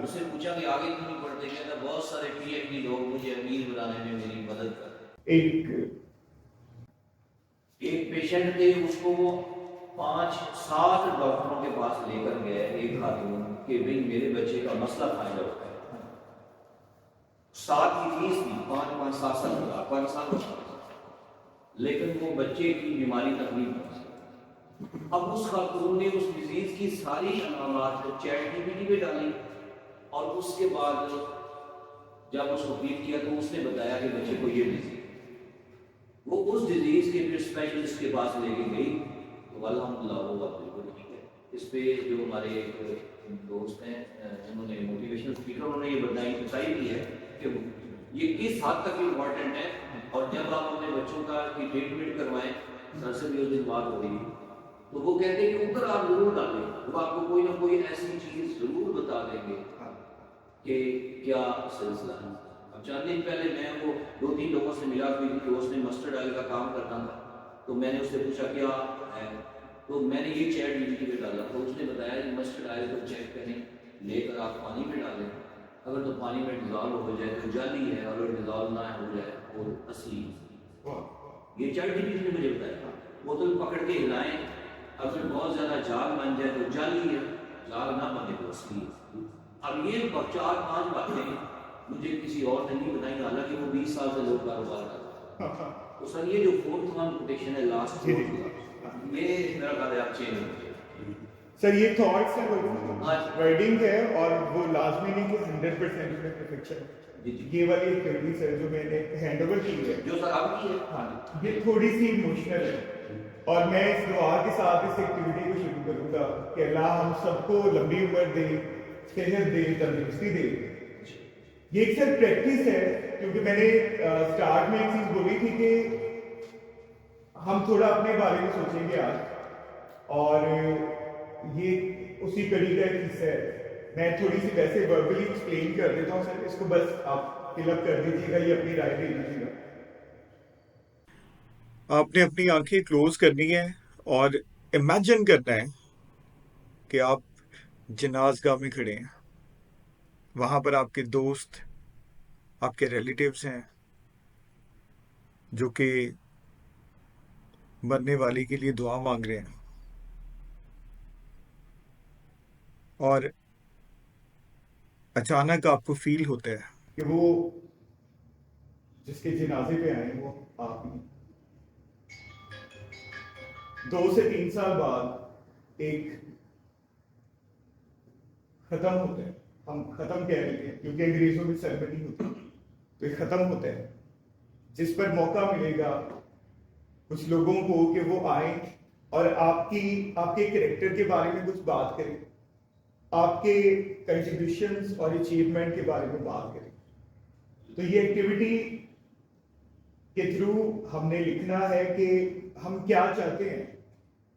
Speaker 7: उससे पूछा कि आगे क्यों नहीं पढ़ते, कहता बहुत सारे पीएचडी लोग मुझे अमीर बनाने में मेरी मदद कर। एक पेशेंट थे, उसको वो 5-7 ڈاکٹروں کے پاس لے کر گئے ایک خاتون کہ بھائی میرے بچے کا مسئلہ فائنڈ آؤٹ ہے. 7 کی فیس تھی 5-5 7 ہزار 5 سال لیکن وہ بچے کی بیماری تکلیف نہیں. اب اس خاتون نے اس ڈیزیز کی ساری علامات چیٹ جی پی ٹی پہ ڈالی اور اس کے بعد جب اس کو ٹریٹ کیا تو اس نے بتایا کہ بچے کو یہ ڈیزیز. وہ اس ڈیزیز کے پھر اسپیشلسٹ کے پاس لے کے گئی تو الحمدللہ وہ بات بالکل ٹھیک ہے. اس پہ جو ہمارے ایک دوست ہیں انہوں نے موٹیویشنل اسپیکر انہوں نے یہ بتائی بھی ہے کہ یہ کس حد تک امپورٹنٹ ہے. اور جب آپ اپنے بچوں کا ٹریٹمنٹ کروائیں, سر سے بھی اس دن بات ہو رہی تو وہ کہتے ہیں کہ اوپر آپ ضرور ڈالیں, وہ آپ کو کوئی نہ کوئی ایسی چیز ضرور بتا دیں گے کہ کیا سلسلہ ہے. اب چند دن پہلے میں وہ 2-3 لوگوں سے ملا کوئی کہ اس نے مسٹرڈ آئل کا کام کرنا تھا تو میں نے اس سے پوچھا کیا ہے تو میں نے یہ چیٹ جی پی ٹی پہ ڈالا تو اس نے بتایا کہ مسٹرڈ آئل کو چیک کریں لے کر آپ پانی میں ڈالیں, اگر تو پانی میں ڈیزالو ہو جائے تو جعلی ہے, اگر ڈیزالو نہ ہو جائے وہ اصلی. یہ چیٹ جی پی ٹی نے مجھے بتایا. بوتل پکڑ کے ہلائیں, اگر بہت زیادہ جاگ بن جائے تو جعلی ہے, جاگ نہ بنے تو اصلی ہے. اب یہ 4-5 باتیں مجھے کسی اور نے نہیں بتائی, حالانکہ وہ 20 سال سے لوگ کاروبار کرتا ہے. تو سر یہ جو 4th ون کوٹیشن ہے لاسٹ یہ میرا خیال ہے آپ چینج ہو گیا
Speaker 1: سر. یہ تھاٹس ہے ورڈنگ ہے اور وہ لازمی نہیں کہ 100% میں پرفیکشن. یہ والی ایکٹیویٹی سر جو میں نے ہینڈ اوور کی ہے
Speaker 7: جو سر آپ کی ہے
Speaker 1: ہاں یہ تھوڑی سی ایموشنل ہے اور میں اس دعا کے ساتھ اس ایکٹیویٹی کو شروع کروں گا کہ اللہ ہم سب کو لمبی عمر دے, صحت دے, تندرستی دے. یہ ایک سر پریکٹس ہے کیونکہ میں نے اسٹارٹ میں ایک چیز بولی تھی کہ ہم تھوڑا اپنے بارے میں سوچیں گے آج, اور یہ اسی کڑی کا ایک حصہ ہے. میں تھوڑی سی ویسے وربلی ایکسپلین کر دیتا ہوں سر, اس کو بس آپ فل اپ کر دیجیے گا, یہ اپنی رائے دے دیجیے گا. آپ نے اپنی آنکھیں کلوز کرنی ہے اور امیجن کرنا ہے کہ آپ جنازگاہ میں کھڑے ہیں, وہاں پر آپ کے دوست, آپ کے ریلیٹیوز ہیں جو کہ مرنے والی کے لیے دعا مانگ رہے ہیں, اور اچانک آپ کو فیل ہوتا ہے کہ وہ جس کے جنازے پہ آئے ہیں وہ آپ ہیں. 2 سے 3 سال بعد ایک ختم ہوتا ہے, ہم ختم کہہ رہے ہیں کیونکہ انگریزوں میں سیریمنی ہوتی ہے, تو ایک ختم ہوتا ہے جس پر موقع ملے گا کچھ لوگوں کو کہ وہ آئیں اور آپ کے کریکٹر کے بارے میں کچھ بات کریں, آپ کے کنٹریبیوشنز اور اچیومنٹ کے بارے میں بات کریں. تو یہ ایکٹیویٹی کے تھرو ہم نے لکھنا ہے کہ ہم کیا چاہتے ہیں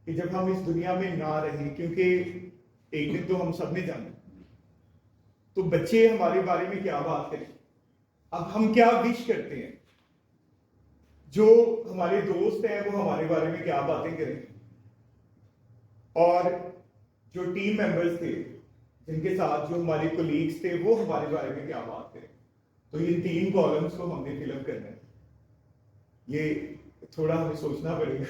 Speaker 1: کہ جب ہم اس دنیا میں نہ رہیں, کیونکہ ایک دن تو ہم سب نے جانا, تو بچے ہمارے بارے میں کیا بات کریں, اب ہم کیا وش کرتے ہیں, جو ہمارے دوست ہیں وہ ہمارے بارے میں کیا باتیں کریں, اور جو ٹیم ممبرز تھے جن کے ساتھ جو ہمارے کولیگز تھے وہ ہمارے بارے میں کیا بات کریں. تو ان 3 کالمز کو ہم نے فل اپ کرنا ہے. یہ تھوڑا ہمیں سوچنا پڑے گا.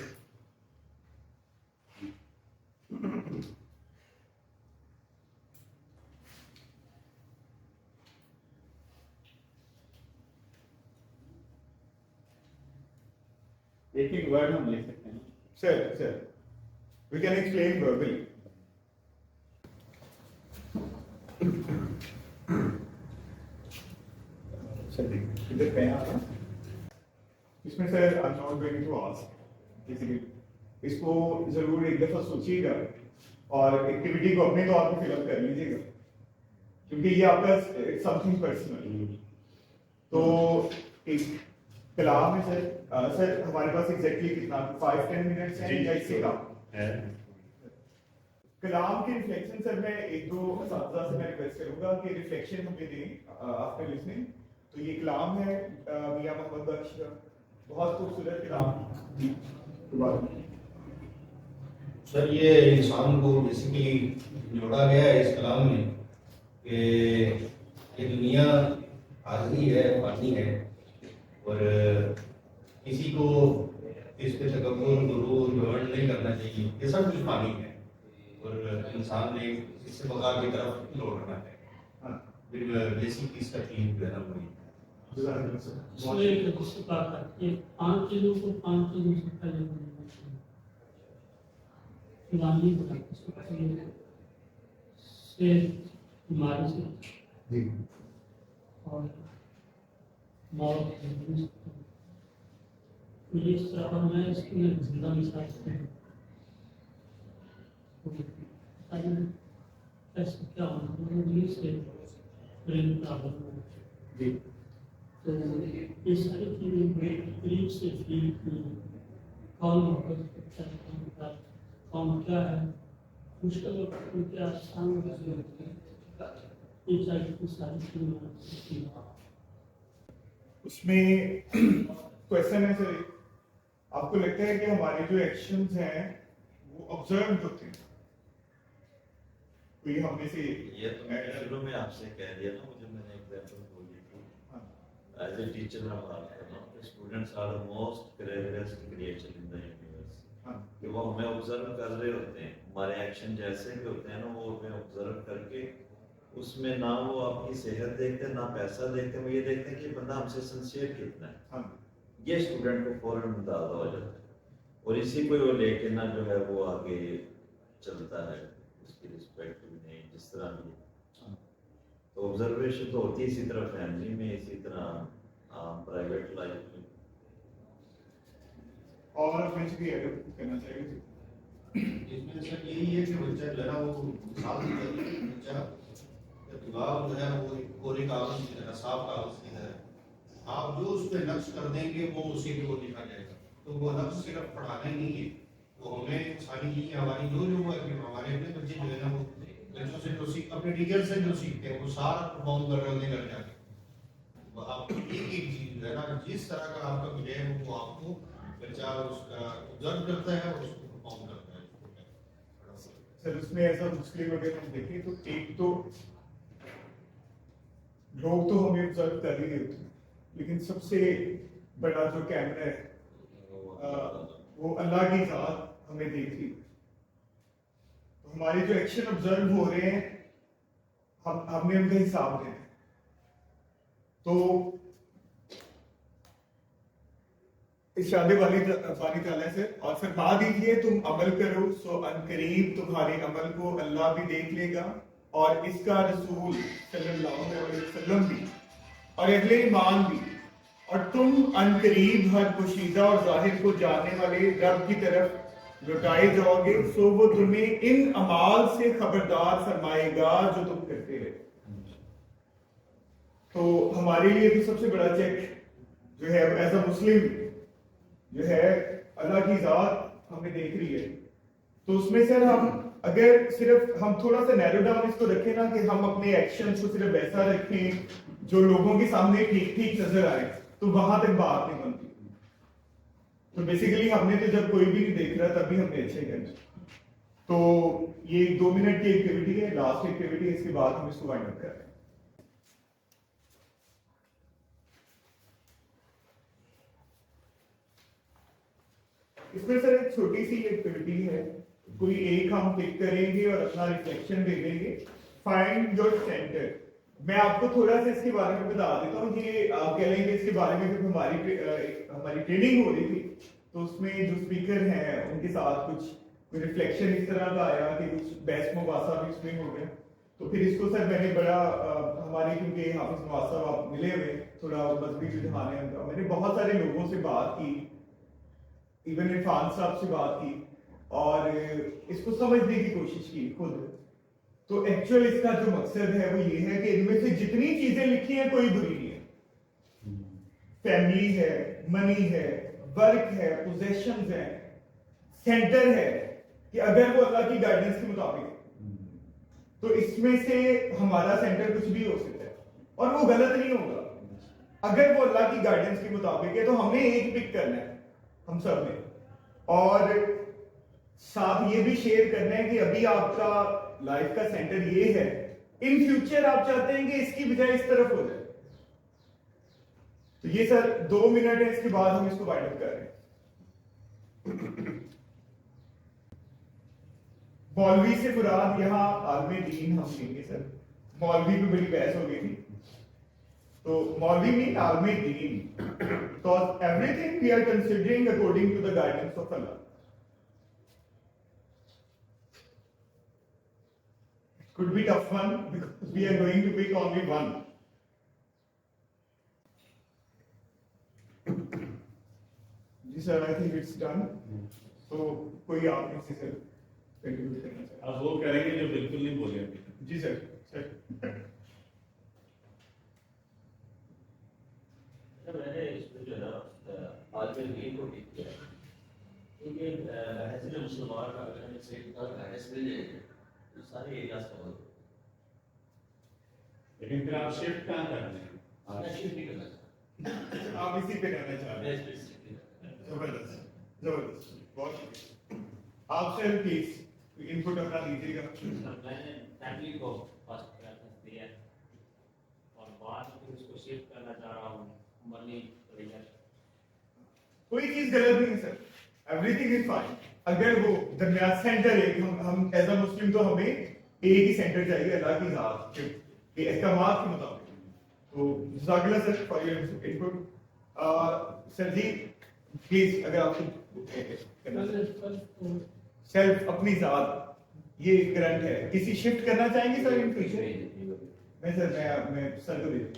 Speaker 3: ایک ورڈ ہم لے سکتے ہیں
Speaker 1: سر وی کین ایکسپلین وربلی. ادھر کہیں آپ اس میں سر I'm not going to ask basically اس کو ضرور ایک دفعہ سوچیے گا اور ایکٹیویٹی کو اپنے طور پہ فل اپ کر لیجیے گا کیونکہ یہ آپ کا سم تھنگ پرسنل. تو ایک کلام ہے سر ہمارے پاس ایگزیکٹلی کتنا 5-10 منٹس ہیں یا اس سے کم. کلام کے ریفلیکشن سر میں 1-2 اساتذہ سے میں ریکویسٹ کروں گا کہ ریفلیکشن ہمیں دیں آفٹر لسننگ. تو یہ کلام ہے میاں محمد بخش کا, بہت خوبصورت کلام.
Speaker 6: سر یہ انسان کو بیسیکلی جوڑا گیا ہے اس کلام میں کہ یہ دنیا عارضی ہے, فانی ہے, اور کسی کو اس پہ تکبر غرور گھمنڈ نہیں کرنا چاہیے. یہ سب کچھ پانی ہے اور انسان نے اس سے بقا کی طرف لوٹنا ہے. پھر بیسک اس کا تین جو ہے نا وہی
Speaker 5: اس میں ایک دوسری بات ہے کہ 5 چیزوں کو 5 چیزوں سے پہلے بنانا چاہیے. فلانی بنانا سے پہلے سے بیماری سے اور موت سے مجھے اس طرح میں اس کی ایک زندہ مثال سے ایسا کیا ہونا انگلش سے برین پرابلم
Speaker 1: جی
Speaker 5: تو یہ ساری چیزیں قریب سے فیل کی کون کون کیا ہے مشکل وقت کیا آسان یہ ساری چیزیں
Speaker 1: اس میں کوشچن ہے سر آپ کو لگتا ہے کہ ہمارے جو ایکشنز ہیں وہ آبزرو ہوتے ہیں کوئی ہم میں سے
Speaker 4: یہ تو میں شروع میں آپ سے کہہ دیا نا مجھے میں نے ایگزامپل بولی تھی ایز اے ٹیچر میں بات کر رہا ہوں students are the most craziest creature in the universe کہ وہ ہمیں آبزرو کر رہے ہوتے ہیں ہمارے ایکشن جیسے بھی ہوتے ہیں نا وہ ہمیں آبزرو کر کے اس میں نہ وہ آپ کی صحت دیکھتے ہیں نہ پیسہ دیکھتے ہیں وہ یہ دیکھتے ہیں کہ یہ بندہ ہم سے سنسیئر کتنا ہے یہ اسٹوڈنٹ کو فوراً اندازہ ہو جاتا ہے اور اسی کو وہ لے کے نا جو ہے وہ آگے چلتا ہے اس کی رسپیکٹ میں جس طرح بھی تو آبزرویشن تو ہوتی ہے اسی طرح فیملی میں اسی طرح پرائیویٹ لائف میں
Speaker 1: اور کچھ بھی ایڈ کرنا چاہیے
Speaker 6: اس میں سر یہی ہے کہ بچہ جو ہے نا وہ مثال دی جاتی ہے بچہ دماغ جو ہے وہ کوری کاغذ کی طرح صاف کاغذ کی طرح آپ جو اس پہ نقش کر دیں گے وہ اسی پہ وہ لکھا جائے گا. تو وہ نقش صرف پڑھانا ہی نہیں ہے وہ ہمیں ساری چیزیں ہماری جو ہوا کہ ہمارے اپنے بچے جو ہے نا وہ بچوں سے جو اپنے ٹیچر سے جو سیکھتے ہیں وہ سارا پرفارم کر رہے ہوتے گھر جا کے آپ ایک ایک چیز جو ہے نا جس طرح کا آپ کا ملے وہ آپ کو بچہ اس کا آبزرو کرتا ہے اور اس کو پرفارم کرتا ہے.
Speaker 1: سر اس میں ایسا مسلم اگر ہم دیکھیں تو ایک تو لوگ تو ہمیں آبزرو کر ہی رہے ہوتے ہیں لیکن سب سے بڑا جو کیمرہ ہے وہ اللہ کی ذات ہمیں دیکھ رہی ہے. تو ہمارے جو ایکشن آبزرو ہو رہے ہیں ہم نے ان کا حساب دینا ہے. تو ارشاد باری تعالیٰ سے اور فرما دیجیے تم عمل کرو سو عنقریب تمہارے عمل کو اللہ بھی دیکھ لے گا اور اس کا رسول صلی اللہ علیہ وسلم بھی اور اہل ایمان بھی اور تم عنقریب ہر پوشیدہ اور ظاہر کو جاننے والے رب کی طرف لوٹائے جاؤ گے سو وہ تمہیں ان اعمال سے خبردار فرمائے گا جو تم کرتے رہے. تو ہمارے لیے تو سب سے بڑا چیک جو ہے ایز اے مسلم جو ہے اللہ کی ذات ہمیں دیکھ رہی ہے. تو اس میں سر ہم اگر صرف ہم تھوڑا سا نیرو ڈاؤن اس کو رکھیں نا کہ ہم اپنے ایکشن کو صرف ایسا رکھیں جو لوگوں کے سامنے ٹھیک ٹھیک نظر آئے تو وہاں تک بات نہیں بنتی. تو بیسیکلی ہم نے تو جب کوئی بھی نہیں دیکھ رہا تب بھی ہم نے اچھے کرنا. تو یہ 2 منٹ کی ایکٹیویٹی ہے لاسٹ ایکٹیویٹی ہے اس کے بعد ہم اس کو وائنڈ اپ کر رہے ہیں. اس میں سر ایک چھوٹی سی ایکٹیویٹی ہے کوئی ایک ہم پک کریں گے اور اپنا ریفلیکشن دے دیں گے. Find your centre. میں آپ کو تھوڑا سا اس کے بارے میں بتا دیتا ہوں. یہ آپ کہہ لیں گے اس کے بارے میں جب ہماری ٹریننگ ہو رہی تھی تو اس میں جو اسپیکر ہیں ان کے ساتھ کوئی ریفلیکشن اس طرح کا آیا کہ کچھ بحث مباحثہ بھی اس میں ہو گیا. تو پھر اس کو سر میں نے بڑا ہمارے کیونکہ حافظ نواز صاحب آپ ملے ہوئے تھوڑا مذہبی رجحان ہے ان کا. میں نے بہت سارے لوگوں سے بات کی ایون عرفان صاحب سے بات کی اور اس کو سمجھنے کی کوشش کی خود. تو ایکچوئل اس کا جو مقصد ہے وہ یہ ہے کہ ان میں سے جتنی چیزیں لکھی ہیں کوئی بری نہیں ہے. فیملی ہے, منی ہے, ورک ہے, پوزیشنز ہیں, سینٹر ہے کہ اگر وہ اللہ کی گائیڈنس کے مطابق ہے تو اس میں سے ہمارا سینٹر کچھ بھی ہو سکتا ہے اور وہ غلط نہیں ہوگا. اگر وہ اللہ کی گائیڈنس کے مطابق ہے تو ہم نے ایک پک کرنا ہے ہم سب نے اور ساتھ یہ بھی شیئر کرنا ہے کہ ابھی آپ کا لائف کا سینٹر یہ ہے, ان فیوچر آپ چاہتے ہیں کہ اس کی بجائے اس طرف ہو جائے. تو یہ سر 2 منٹ ہے, اس کے بعد ہم اس کو وائنڈ اپ کر رہے ہیں. मौलवी से मुराद यहाँ आलम दीन हम लेंगे सर, मौलवी पे बड़ी बहस हो गई थी, तो मौलवी mean Alam Deen, because everything we are considering according to the guidance of Allah. It could be tough one because we are going to pick only one. जी sir, I think it's done. तो कोई आप में से sir contribute करना चाहे?
Speaker 3: अब वो करेंगे जो बिल्कुल नहीं बोले अभी।
Speaker 1: जी सर।
Speaker 8: मैंने इसमें जो है ना आलम दीन को ठीक किया, क्योंकि हैसियत मुसलमान का अगर हमें सही गाइडेंस मिल जाएगी तो सारे एरियाज कवर हो।
Speaker 3: लेकिन फिर आप शिफ्ट कहाँ करने हैं?
Speaker 8: मैं शिफ्ट नहीं करना चाहता,
Speaker 1: आप इसी पे रहना चाह रहे
Speaker 8: मैं
Speaker 1: हैं?
Speaker 8: इस पे शिफ्ट
Speaker 1: जबरदस्त, जबरदस्त, बहुत शुक्रिया। आप सर प्लीज इनपुट अपना दीजिएगा।
Speaker 8: मैंने फैमिली को फर्स्ट प्रेफरेंस दिया है और बाद में उसको शिफ्ट करना चाह रहा हूँ मनी वगैरह।
Speaker 1: कोई चीज गलत नहीं है सर, एवरीथिंग इज फाइन। अगर वो दरमियान सेंटर है, हम एज अ मुस्लिम तो हमें एक ही सेंटर चाहिए अल्लाह की जात के अहकामात के मुताबिक। तो जज़ाकल्लाह sir for your input. Sir ji please अगर आपको सेल्फ अपनी जात ये करंट है, किसी शिफ्ट करना चाहेंगे सर इन फ्यूचर? मैं सर मैं सर को दे दूँ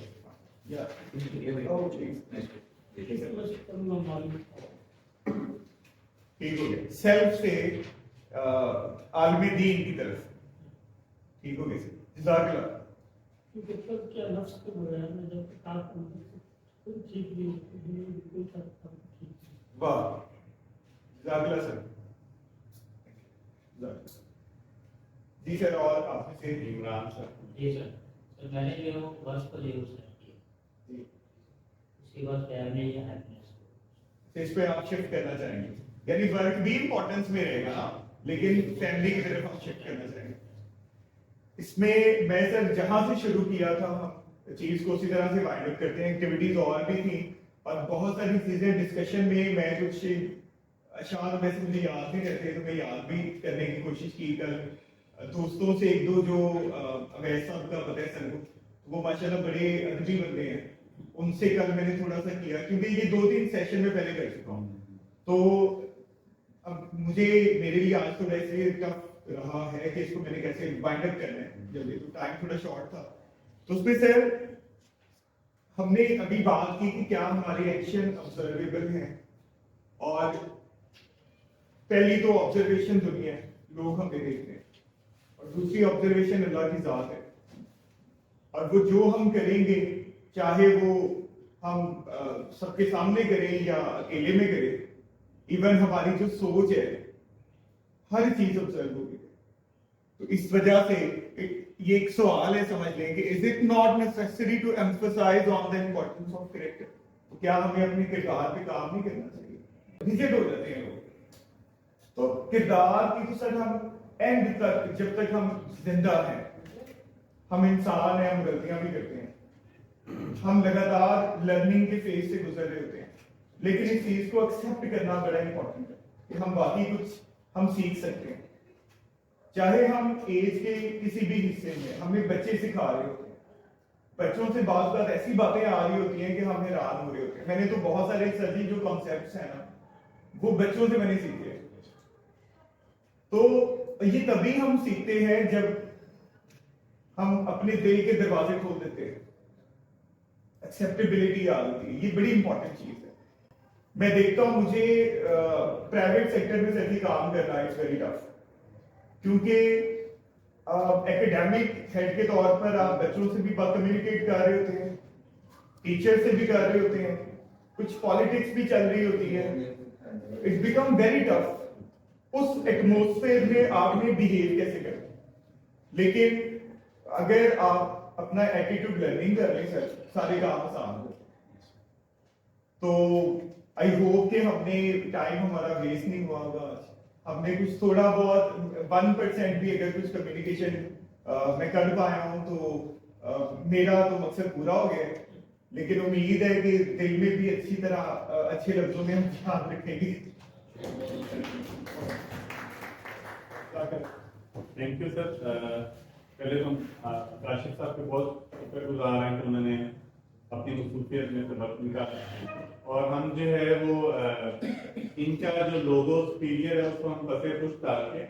Speaker 1: या ठीक हो गया। सेल्फ से आलम दीन की तरफ ठीक हो गया सर, जज़ाकल्लाह।
Speaker 5: क्योंकि सब क्या नफ्स के बगैर में जब तक कोई ठीक नहीं कोई ठीक।
Speaker 1: वाह, जज़ाकल्लाह सर। जी सर, और आपसे से
Speaker 3: इमरान सर।
Speaker 8: जी सर, तो मैंने जो वर्ष को यूज किया,
Speaker 1: जी,
Speaker 8: उसके बाद फैमिली या हैप्पीनेस
Speaker 1: तो इस पे आप शिफ्ट करना चाहेंगे, यानी वर्क भी इंपॉर्टेंस में रहेगा ना, लेकिन फैमिली की तरफ आप शिफ्ट करना चाहेंगे। इसमें मैं सर जहां से शुरू किया था हम चीज को उसी तरह से वाइंड अप करते हैं। एक्टिविटीज और भी थी और बहुत सारी चीजें डिस्कशन में मैं कुछ अशार वैसे मुझे याद नहीं रहते, तो मैं याद भी करने की कोशिश की। कल दोस्तों से एक दो जो अवैध साहब का पता है सर को, वो माशाल्लाह बड़े अदबी बंदे हैं, उनसे कल मैंने थोड़ा सा किया, क्योंकि ये 2-3 सेशन में पहले कर चुका हूँ। तो अब मुझे मेरे लिए आज थोड़ा इसलिए टफ रहा है कि इसको मैंने कैसे वाइंड अप करना है, जब ये तो टाइम थोड़ा शॉर्ट था। तो उसमें सर हमने अभी बात की कि क्या हमारे एक्शन ऑब्जर्वेबल हैं, और पहली तो ऑब्जर्वेशन दुनिया है, लोग हमें देखते हैं, और दूसरी ऑब्जर्वेशन अल्लाह की जात है। और वो जो हम करेंगे, चाहे वो हम सबके सामने करें या अकेले में करें, इवन हमारी जो सोच है हर चीज ऑब्जर्व होगी। तो इस वजह से ये एक सवाल है, समझ लें कि is it not necessary to emphasize on the importance of character? तो क्या हमें अपने किरदार पे काम नहीं करना चाहिए? रिजेक्ट हो जाते हैं लोग। तो किरदार की तो सर हम एंड तक, जब तक हम जिंदा हैं, हम इंसान हैं, हम गलतियां भी करते हैं, हम लगातार लर्निंग के फेज से गुजर रहे होते हैं, लेकिन इस चीज को एक्सेप्ट करना बड़ा इंपॉर्टेंट है कि हम बाकी कुछ हम सीख सकते हैं। चाहे हम एज के किसी भी हिस्से में, हमें बच्चे सिखा रहे होते हैं, बच्चों से बात ऐसी बातें आ रही होती हैं कि हम हैरान हो रहे होते हैं। मैंने तो बहुत सारे सभी जो कॉन्सेप्ट्स हैं ना, वो बच्चों से मैंने सीखे। तो ये तभी हम सीखते हैं जब हम अपने दिल के दरवाजे खोल देते हैं, एक्सेप्टेबिलिटी आ जाती है। ये बड़ी इंपॉर्टेंट चीज है। मैं देखता हूं, मुझे प्राइवेट सेक्टर में सभी काम करना इट्स वेरी टफ, क्योंकि एकेडमिक हेड के तौर पर आप बच्चों से भी बात कम्युनिकेट कर रहे होते हैं, टीचर से भी कर रहे होते हैं, कुछ पॉलिटिक्स भी चल रही होती है। It's become very tough. उस एटमॉस्फेयर में आपने बिहेव कैसे करना। लेकिन अगर आप अपना एटीट्यूड लर्निंग कर लें सर, सारे काम आसान हो। तो आई होप कि हमने टाइम हमारा वेस्ट नहीं हुआ होगा। हमने कुछ थोड़ा बहुत 1% भी अगर कुछ कम्युनिकेशन मैं कर पाया हूँ तो मेरा तो मकसद पूरा हो गया। लेकिन उम्मीद है कि दिल में भी अच्छी तरह अच्छे लफ्जों में हम याद रखेंगे।
Speaker 3: Thank you sir. पहले तो काशिफ साहब के बहुत शुक्रगुजार हैं कि उन्होंने अपनी मसरूफियत में से वक्त निकाला, और हम जो है वो इनका जो लोगो पीरियड है उसको हम पते कुछ डाल के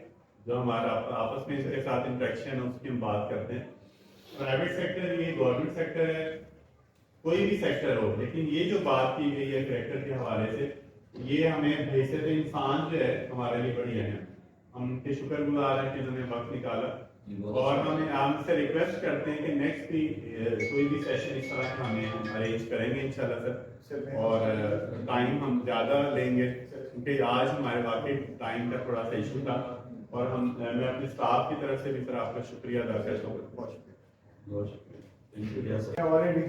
Speaker 3: जो हमारा आपस में इसके साथ इंटरेक्शन है उसकी हम बात करते हैं। प्राइवेट सेक्टर ये गवर्नमेंट सेक्टर है, कोई भी सेक्टर हो, लेकिन ये जो बात की गई है करेक्टर के हवाले से, ये हमें हैसियत इंसान जो है हमारे लिए बड़ी अहम है। हम उनके शुक्रगुजार हैं कि उन्होंने वक्त निकाला, और हमें आपसे रिक्वेस्ट करते हैं कि नेक्स्ट भी कोई भी सेशन इस तरह का हमें अरेंज करेंगे इंशाल्लाह सर, और टाइम हम ज़्यादा लेंगे क्योंकि आज हमारे वाकई टाइम का थोड़ा सा इशू था, और मैं अपने स्टाफ की तरफ से भी सर आपका शुक्रिया अदा करता हूँ। बहुत शुक्रिया। Thank you sir.
Speaker 1: हमारे भी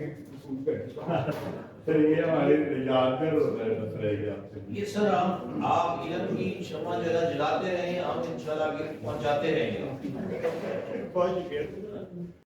Speaker 3: सर ये हमारे यादगार होता है बस रहेगी आपसे।
Speaker 7: ये सर आप इधर की क्षमा जरा जलाते रहें, हम इंशाल्लाह आगे पहुंचाते रहेंगे।
Speaker 1: बहुत शुक्रिया।